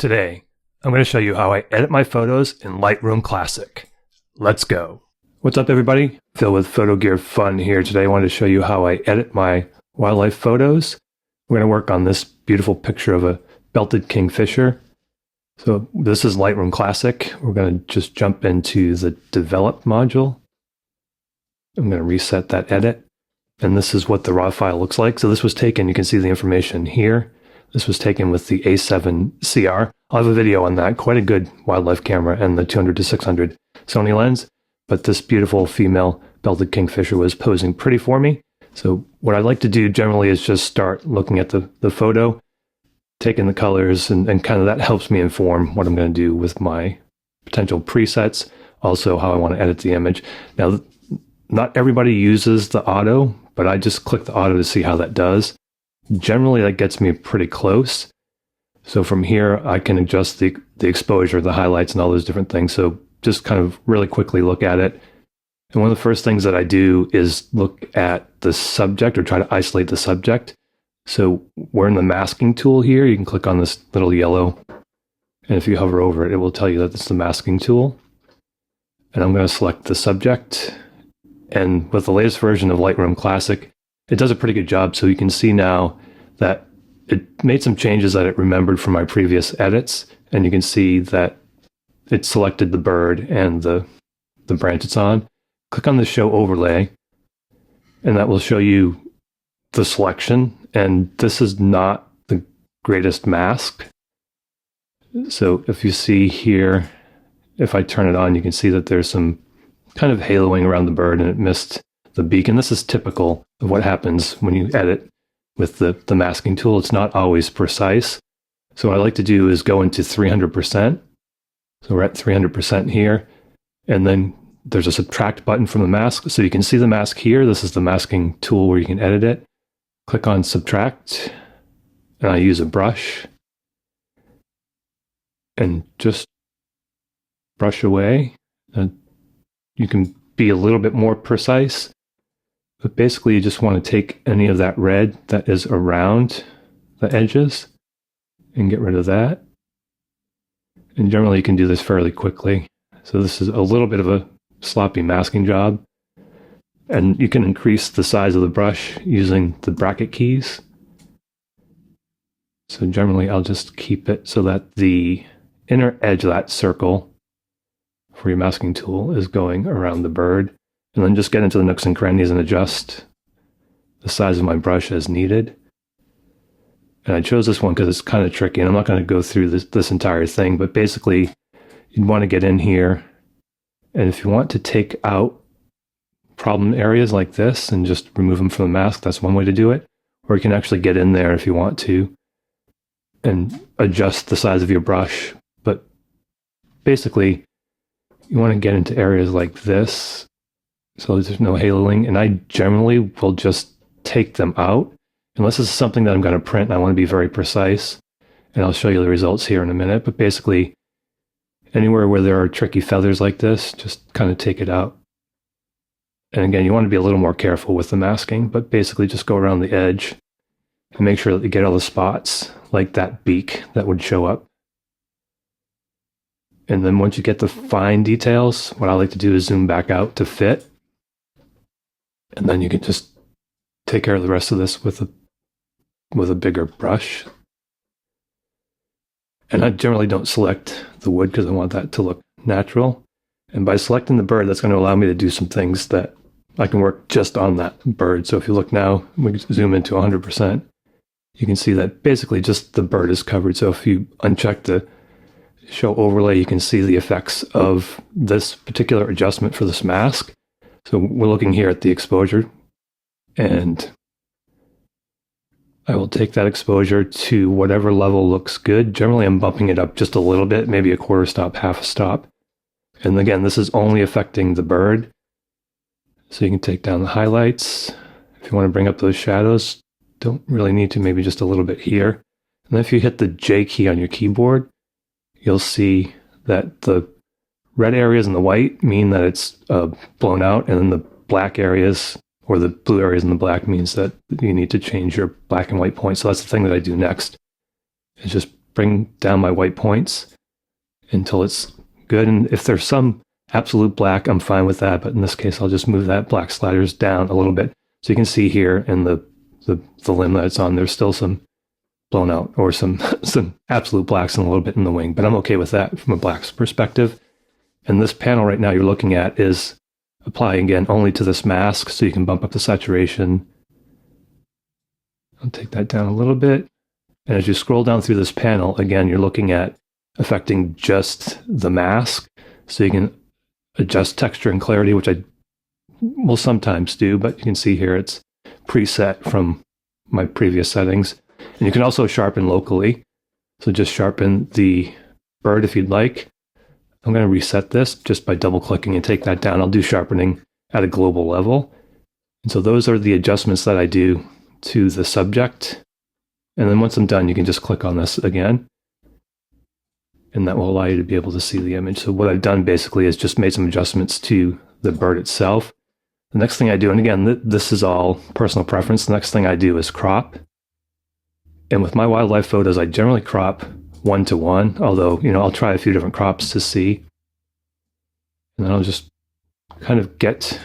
Today, I'm going to show you how I edit my photos in Lightroom Classic. Let's go. What's up, everybody? Phil with Photo Gear Fun here. Today I wanted to show you how I edit my wildlife photos. We're going to work on this beautiful picture of a belted kingfisher. So this is Lightroom Classic. We're going to just jump into the Develop module. I'm going to reset that edit. And this is what the raw file looks like. So this was taken, you can see the information here. This was taken with the A7CR. I'll have a video on that. Quite a good wildlife camera and the 200-600 Sony lens. But this beautiful female belted kingfisher was posing pretty for me. So what I like to do generally is just start looking at the photo, taking the colors, and kind of that helps me inform what I'm going to do with my potential presets. Also how I want to edit the image. Now, not everybody uses the auto, but I just click the auto to see how that does. Generally, that gets me pretty close. So from here, I can adjust the exposure, the highlights, and all those different things. So just kind of really quickly look at it. And one of the first things that I do is look at the subject or try to isolate the subject. So we're in the masking tool here. You can click on this little yellow. And if you hover over it, it will tell you that it's the masking tool. And I'm going to select the subject. And with the latest version of Lightroom Classic, it does a pretty good job. So you can see now that it made some changes that it remembered from my previous edits. And you can see that it selected the bird and the branch it's on. Click on the show overlay, and that will show you the selection. And this is not the greatest mask. So if you see here, if I turn it on, you can see that there's some kind of haloing around the bird and it missed the beak. And this is typical of what happens when you edit with the masking tool. It's not always precise. So what I like to do is go into 300%. So we're at 300% here. And then there's a subtract button from the mask. So you can see the mask here. This is the masking tool where you can edit it. Click on subtract. And I use a brush. And just brush away. And you can be a little bit more precise. But basically, you just want to take any of that red that is around the edges and get rid of that. And generally, you can do this fairly quickly. So this is a little bit of a sloppy masking job. And you can increase the size of the brush using the bracket keys. So generally, I'll just keep it so that the inner edge of that circle for your masking tool is going around the bird. And then just get into the nooks and crannies and adjust the size of my brush as needed. And I chose this one because it's kind of tricky, and I'm not going to go through this entire thing, but basically you'd want to get in here, and if you want to take out problem areas like this and just remove them from the mask, that's one way to do it. Or you can actually get in there if you want to and adjust the size of your brush. But basically you want to get into areas like this so there's no haloing, and I generally will just take them out unless this is something that I'm going to print and I want to be very precise. And I'll show you the results here in a minute. But basically, anywhere where there are tricky feathers like this, just kind of take it out. And again, you want to be a little more careful with the masking, but basically just go around the edge and make sure that you get all the spots like that beak that would show up. And then once you get the fine details, what I like to do is zoom back out to fit. And then you can just take care of the rest of this with a bigger brush. And I generally don't select the wood because I want that to look natural. And by selecting the bird, that's going to allow me to do some things that I can work just on that bird. So if you look now, we can zoom into 100%. You can see that basically just the bird is covered. So if you uncheck the show overlay, you can see the effects of this particular adjustment for this mask. So we're looking here at the exposure, and I will take that exposure to whatever level looks good. Generally, I'm bumping it up just a little bit, maybe a quarter stop, half a stop. And again, this is only affecting the bird. So you can take down the highlights. If you want to bring up those shadows, don't really need to, maybe just a little bit here. And then if you hit the J key on your keyboard, you'll see that the red areas and the white mean that it's blown out, and then the black areas or the blue areas in the black means that you need to change your black and white points. So that's the thing that I do next, is just bring down my white points until it's good. And if there's some absolute black, I'm fine with that. But in this case, I'll just move that black sliders down a little bit. So you can see here in the limb that it's on, there's still some blown out or some absolute blacks and a little bit in the wing. But I'm okay with that from a black's perspective. And this panel right now you're looking at is applying again only to this mask. So you can bump up the saturation. I'll take that down a little bit. And as you scroll down through this panel, again, you're looking at affecting just the mask. So you can adjust texture and clarity, which I will sometimes do, but you can see here it's preset from my previous settings. And you can also sharpen locally. So just sharpen the bird if you'd like. I'm going to reset this just by double clicking and take that down. I'll do sharpening at a global level. And so those are the adjustments that I do to the subject. And then once I'm done, you can just click on this again. And that will allow you to be able to see the image. So what I've done basically is just made some adjustments to the bird itself. The next thing I do, and again, this is all personal preference, the next thing I do is crop. And with my wildlife photos, I generally crop 1:1, although, I'll try a few different crops to see. And then I'll just kind of get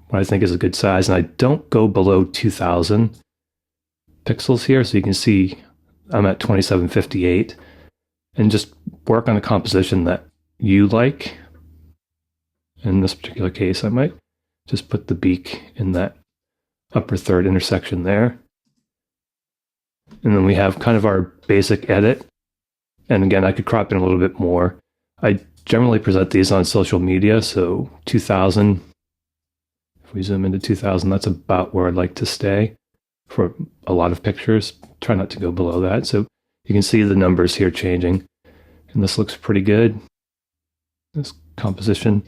what I think is a good size. And I don't go below 2000 pixels here. So you can see I'm at 2758. And just work on a composition that you like. In this particular case, I might just put the beak in that upper third intersection there. And then we have kind of our basic edit. And again, I could crop in a little bit more. I generally present these on social media, so 2000. If we zoom into 2000, that's about where I'd like to stay for a lot of pictures. Try not to go below that. So you can see the numbers here changing. And this looks pretty good, this composition.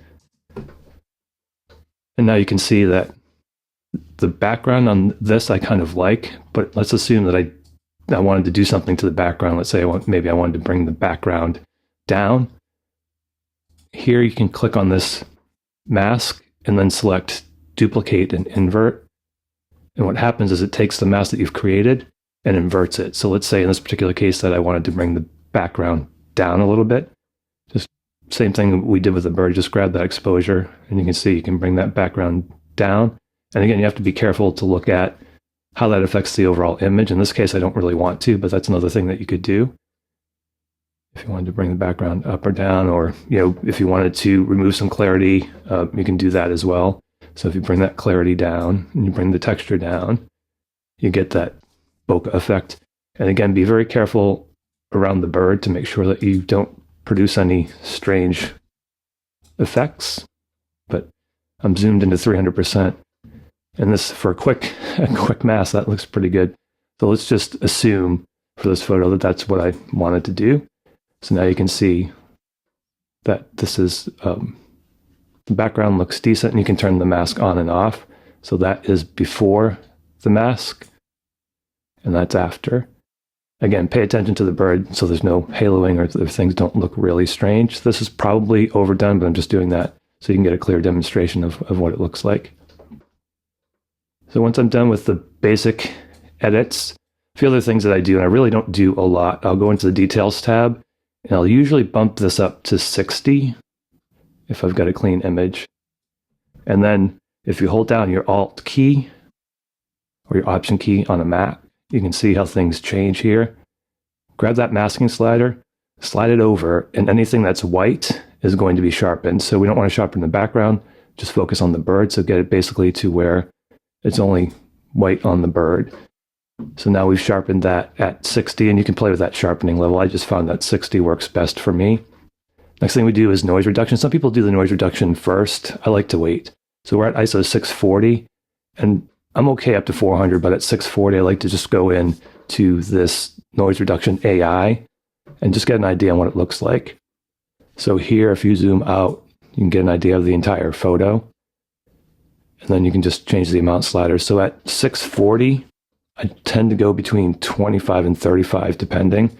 And now you can see that the background on this I kind of like, but let's assume that I wanted to do something to the background. Let's say maybe I wanted to bring the background down. Here you can click on this mask and then select duplicate and invert. And what happens is it takes the mask that you've created and inverts it. So let's say in this particular case that I wanted to bring the background down a little bit. Just same thing we did with the bird, just grab that exposure and you can see you can bring that background down. And again, you have to be careful to look at how that affects the overall image. In this case, I don't really want to, but that's another thing that you could do. If you wanted to bring the background up or down, or if you wanted to remove some clarity, you can do that as well. So if you bring that clarity down and you bring the texture down, you get that bokeh effect. And again, be very careful around the bird to make sure that you don't produce any strange effects. But I'm zoomed into 300%. And this, for a quick mask, that looks pretty good. So let's just assume for this photo that that's what I wanted to do. So now you can see that this is, the background looks decent, and you can turn the mask on and off. So that is before the mask, and that's after. Again, pay attention to the bird so there's no haloing or if things don't look really strange. This is probably overdone, but I'm just doing that so you can get a clear demonstration of what it looks like. So once I'm done with the basic edits, a few other things that I do, and I really don't do a lot, I'll go into the details tab, and I'll usually bump this up to 60 if I've got a clean image. And then if you hold down your Alt key or your Option key on a Mac, you can see how things change here. Grab that masking slider, slide it over, and anything that's white is going to be sharpened. So we don't want to sharpen the background, just focus on the bird. So get it basically to where it's only white on the bird. So now we've sharpened that at 60, and you can play with that sharpening level. I just found that 60 works best for me. Next thing we do is noise reduction. Some people do the noise reduction first. I like to wait. So we're at ISO 640, and I'm okay up to 400, but at 640, I like to just go in to this noise reduction AI and just get an idea on what it looks like. So here, if you zoom out, you can get an idea of the entire photo. And then you can just change the amount slider. So at 640, I tend to go between 25 and 35, depending.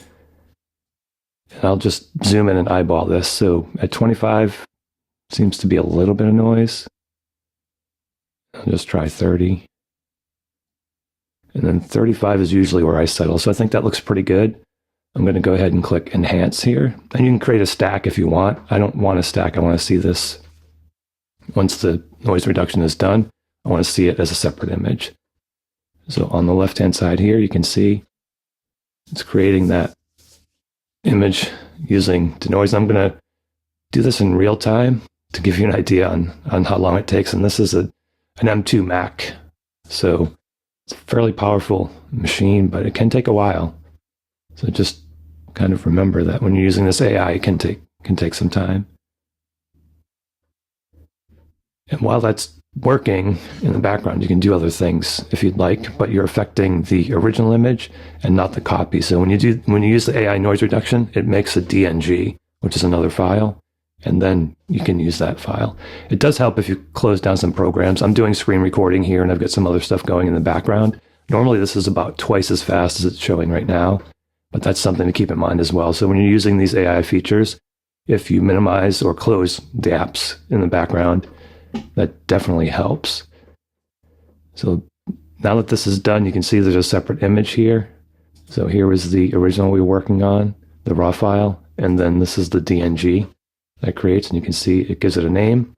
And I'll just zoom in and eyeball this. So at 25, seems to be a little bit of noise. I'll just try 30. And then 35 is usually where I settle. So I think that looks pretty good. I'm going to go ahead and click Enhance here. And you can create a stack if you want. I don't want a stack. I want to see this. Once the noise reduction is done, I want to see it as a separate image. So on the left-hand side here, you can see it's creating that image using denoise. I'm going to do this in real time to give you an idea on how long it takes. And this is an M2 Mac. So it's a fairly powerful machine, but it can take a while. So just kind of remember that when you're using this AI, it can take some time. And while that's working in the background, you can do other things if you'd like, but you're affecting the original image and not the copy. So when you use the AI noise reduction, it makes a DNG, which is another file, and then you can use that file. It does help if you close down some programs. I'm doing screen recording here, and I've got some other stuff going in the background. Normally, this is about twice as fast as it's showing right now, but that's something to keep in mind as well. So when you're using these AI features, if you minimize or close the apps in the background, that definitely helps. So now that this is done, you can see there's a separate image here. So here was the original we were working on, the raw file, and then this is the DNG that creates, and you can see it gives it a name.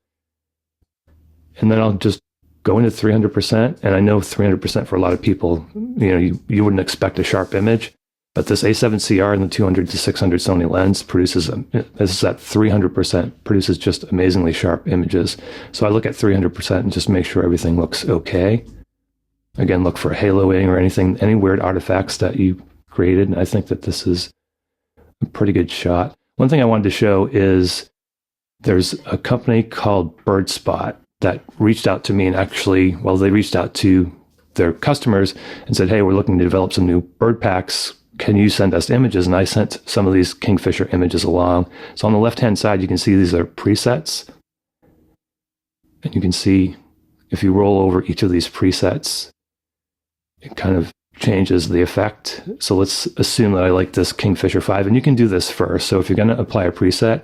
And then I'll just go into 300%, and I know 300% for a lot of people, you wouldn't expect a sharp image, but this A7CR and the 200 to 600 Sony lens produces, this is at 300%, produces just amazingly sharp images. So I look at 300% and just make sure everything looks okay. Again, look for haloing or anything, any weird artifacts that you created. And I think that this is a pretty good shot. One thing I wanted to show is there's a company called BirdSpot that reached out to me, and actually, well, they reached out to their customers and said, hey, we're looking to develop some new bird packs. Can you send us images? And I sent some of these Kingfisher images along. So on the left-hand side, you can see these are presets. And you can see if you roll over each of these presets, it kind of changes the effect. So let's assume that I like this Kingfisher 5, and you can do this first. So if you're going to apply a preset,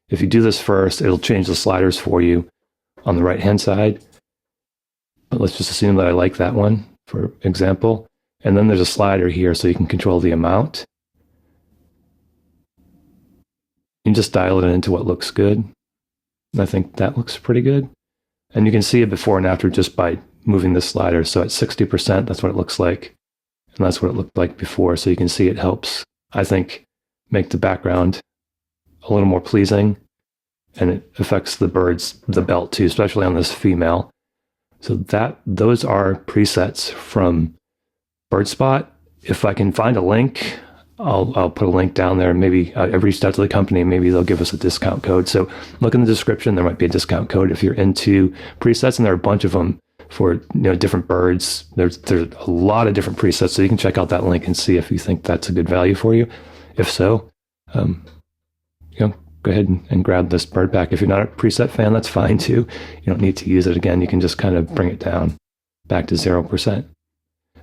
if you do this first, it'll change the sliders for you on the right-hand side. But let's just assume that I like that one, for example. And then there's a slider here so you can control the amount. You can just dial it into what looks good. And I think that looks pretty good. And you can see it before and after just by moving the slider. So at 60%, that's what it looks like. And that's what it looked like before. So you can see it helps, I think, make the background a little more pleasing. And it affects the birds, the belt too, especially on this female. So those are presets from BirdSpot. If I can find a link, I'll put a link down there. Maybe I've reached out to the company, and maybe they'll give us a discount code. So look in the description. There might be a discount code if you're into presets, and there are a bunch of them for different birds. There's a lot of different presets, so you can check out that link and see if you think that's a good value for you. If so, go ahead and grab this bird pack. If you're not a preset fan, that's fine too. You don't need to use it again. You can just kind of bring it down back to 0%.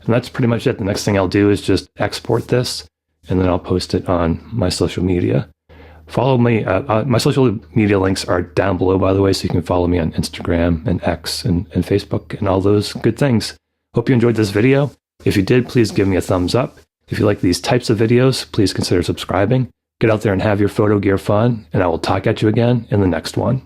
And that's pretty much it. The next thing I'll do is just export this, and then I'll post it on my social media. Follow me. My social media links are down below, by the way, so you can follow me on Instagram and X and Facebook and all those good things. Hope you enjoyed this video. If you did, please give me a thumbs up. If you like these types of videos, please consider subscribing. Get out there and have your photo gear fun, and I will talk at you again in the next one.